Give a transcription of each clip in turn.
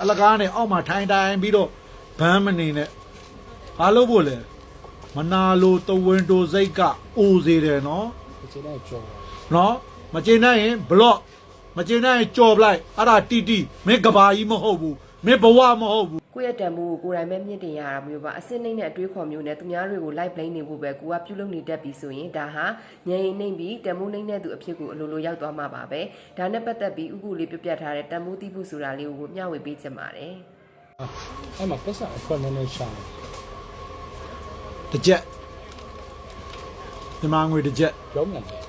အလကားနဲ့အောက်မှာထိုင်ပြီးတော့ဘမ်းမနေနဲ့ဘာလို့ဖို့လဲမနာလိုတဝင်းတိုစိတ်ကအိုစေတယ်နော်မကျေနပ်ကြော်နော်မကျေနပ်ရင်ဘလော့မကျေနပ်ရင်ကြော်ပလိုက်အဲ့ဒါတီမင်းကဘာကြီးမဟုတ်ဘူးမင်းဘဝမဟုတ်ဘူးကိုယ့်ရဲ့တန်ဖိုးကိုကိုယ်တိုင်ပဲမြင့်တင်ရတာမျိုးပါအစစ်နှိမ့်တဲ့အတွေးခေါ်မျိုးနဲ့သူများတွေကို live blame နေဖို့ပဲကိုကပြုလုပ်နေတတ်ပြီဆိုရင်ဒါဟာညင်ရင်နှိမ့်ပြီးတန်ဖိုးနှိမ့်တဲ့သူအဖြစ်ကိုအလိုလိုရောက်သွားမှာပါပဲဒါနဲ့ပတ်သက်ပြီးဥက္ကုလေးပြပြထားတဲ့တန်ဖိုးတိဖို့ဆိုတာလေးကိုမျှဝေပေးချင်ပါတယ်အဲ့မှာပတ်စံအခွင့်နဲ့ရှာတစ်ချက်မြန်မာငွေတစ်ချက်ပြောင်းနေတယ်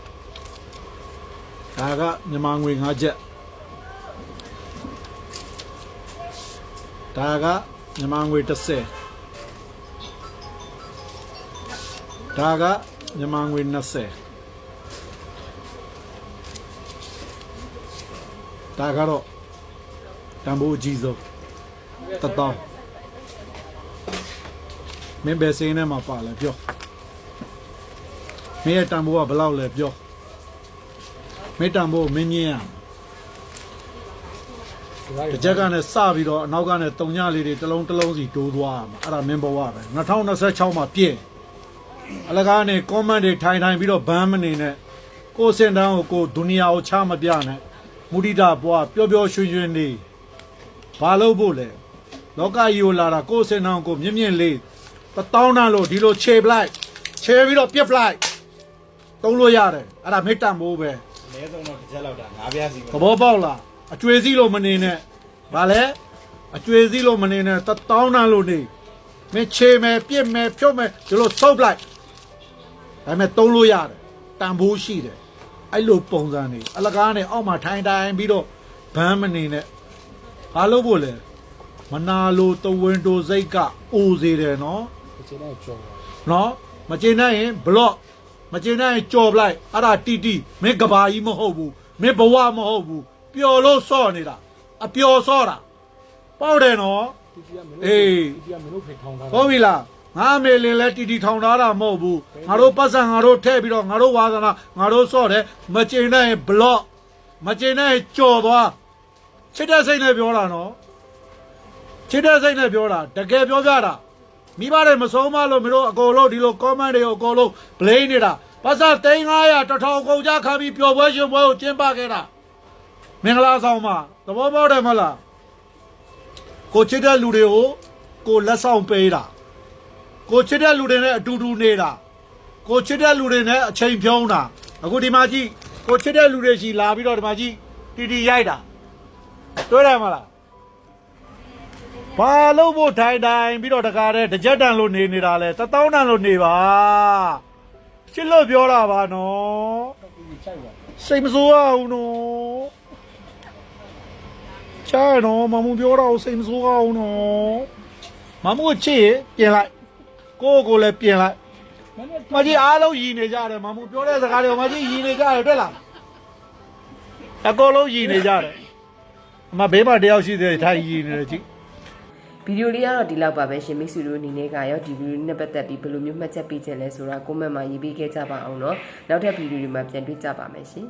ဒါကမြန်မာငွေ5ချက်ဒါကမြန်မာငွေ30ဒါကမြန်မာငွေ20ဒါကတော့တန်ဖိုးအကြီးဆုံး1000မင်းဘယ်စင်းထဲမှာပါလဲပြောမင်းရဲ့တန်ဖိုးကဘယ်လောက်လဲပြောမင်းတန်ဖိုးမင်းမြင်ရတကြက်ကနေစပြီးတော့အနောက်ကနေတုံညလေးတွေတစ်လုံးစီတိုးသွားမှာအဲ့ဒါမင်းဘဝပဲ2026မှာပြည့်အလကားနဲ့ comment တွေထိုင်ပြီးတော့ဘမ်းမနေနဲ့ကိုစင်တန်းကိုဒုနီယာကိုချမပြနဲ့မုဒိတာဘွားပျော်ပျော်ရွှင်ရွှင်နေဘာလို့ဖို့လဲလောကကြီးကိုလာတာကိုစင်တန်းကိုမြင့်လေး1000တန်းလို့ဒီလိုခြေပလိုက်ခြေပြီးတော့ပြစ်ပလိုက်သုံးလို့ရတယ်အဲ့ဒါမိတ်တန်မိုးပဲအနည်းဆုံးတော့တစ်ချက်လောက်တာ9ပြားစီသဘောပေါက်လားအကျွေးစည်းလို့မနေနဲ့ဗာလဲအကျွေးစည်းလို့မနေနဲ့1000တန်းလို့နေမင်းခြေမယ်ပြစ်မယ်ဖြုတ်မယ်ဒီလိုဆုပ်လိုက်ဒါပေမဲ့သုံးလို့ရတယ်တန်ဖိုးရှိတယ်အဲ့လိုပုံစံနေအလကားနဲ့အောက်မှာထိုင်ပြီးတော့ဘမ်းမနေနဲ့ဘာလို့ဖို့လဲမနာလိုတဝင်းတိုစိတ်ကအိုစေတယ်နော်မကျေနပ်ကြော်နော်မကျေနပ်ရင်ဘလော့မကျေနပ်ရင်ကြော်ပလိုက်အဲ့ဒါတီမင်းကဘာကြီးမဟုတ်ဘူးမင်းဘဝမဟုတ်ဘူးပျော်လို့ဆော့နေတာအပျော်ဆော့တာပေါက်တယ်နော်အေးမင်းတို့ဖေထောင်ထားဟုတ်ပြီလားငါမေလင်လဲတီထောင်ထားတာမဟုတ်ဘူးငါတို့ပတ်စံငါတို့ထည့်ပြီးတော့ငါတို့ဝါသနာငါတို့ဆော့တယ်မကျေနပ်ရင်ဘလော့မကျေနပ်ရင်ကြော်သွားချစ်တဲ့စိတ်နဲ့ပြောတာနော်ချစ်တဲ့စိတ်နဲ့ပြောတာတကယ်ပြောပြတာမိဘတွေမဆုံးမလို့မင်းတို့အကုန်လုံးဒီလို comment တွေကိုအကုန်လုံး blame နေတာပတ်စံ3500 1000ကုန်ကြခါပြီးပျော်ပွဲရှင်ပွဲကိုကျင်းပခဲ့တာမင်္ဂလာဆောင်မှာသဘောပေါက်တယ်မလားကိုချစ်တဲ့လူတွေကိုကိုလက်ဆောင်ပေးတာကိုချစ်တဲ့လူတွေနဲ့အတူတူနေတာကိုချစ်တဲ့လူတွေနဲ့အချိန်ဖြုံးတာအခုဒီမှာကြည့်ကိုချစ်တဲ့လူတွေရှိလာပြီးတော့ဒီမှာကြည့်တီရိုက်တာတွေ့တယ်မလားဘာလို့ဖို့ထိုင်ပြီးတော့တကားတဲ့တကြက်တန်လို့နေတာလဲ1000တန်လို့နေပါချစ်လို့ပြောတာပါနော်စိတ်မဆိုးအောင်နော်ချာနော်မမပြောတော့စိတ်မဆိုးအောင်နော်မမချစ်ပြင်လိုက်ကိုလည်းပြင်လိုက်မကြီးအားလုံးရည်နေကြတယ်မမပြောတဲ့စကားတွေမကြီးရည်နေကြတယ်တွေ့လားအကုန်လုံးရည်နေကြတယ်အမဘေးမှာတယောက်ရှိသေးတယ်ထိုင်ရည်နေတယ်ကြည့်ဗီဒီယိုလေးကတော့ဒီလောက်ပါပဲရှင်မိတ်ဆွေတို့အနေနဲ့ကရောဒီဗီဒီယိုနဲ့ပတ်သက်ပြီးဘယ်လိုမျိုးမှတ်ချက်ပေးချင်လဲဆိုတာ comment မှာရေးပေးခဲ့ကြပါအောင်เนาะနောက်ထပ်ဗီဒီယိုတွေမှာပြန်တွေ့ကြပါမယ်ရှင်